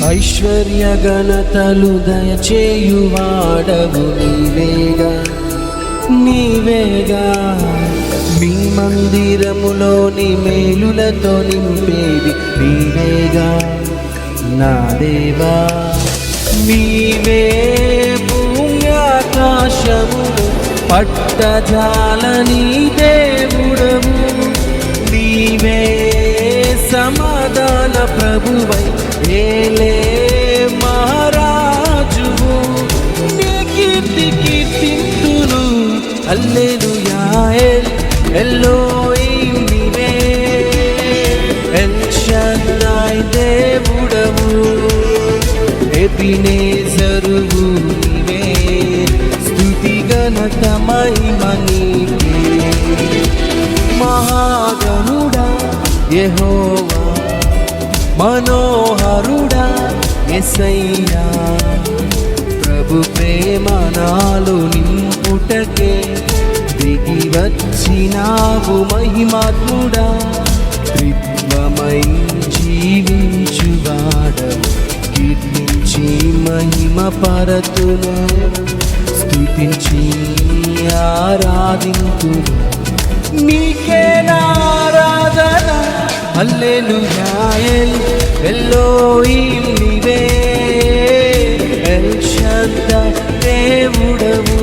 ఐశ్వర్య ఘనతలు దయచేయువాడవు నీవేగా నీవేగా. మీ మందిరములోని మేలులతో నింపేది నీవేగా నా దేవా. నీవే భూమి ఆకాశములు పట్టజాలని దేవుడవు. నీవే సమాధాన ప్రభువై ఏలే మహారాజువు. నీ కీర్తి కీర్తింతును హల్లెలూయా. ఎల్లోహిం నీవే, ఎల్ షద్దాయ్ దేవుడవు. ఎబినేజరువు నీవే, స్తుతి ఘనత మహిమ నీకే. మహాగణుడా యెహోవా, మనోహరుడా యేసయ్యా. ప్రభు ప్రేమ నాలో నింపుటకే దిగి వచ్చినావు మహిమాత్ముడా. త్రిత్వమై జీవించువాడవు, కీర్తించి మహిమ పరతును, స్తుతించి ఆరాధింతును. నీకే ఆరాధన హల్లెలూయా. ఎల్లోహిం నీవే, ఎల్ షద్దాయ్ దేవుడవు.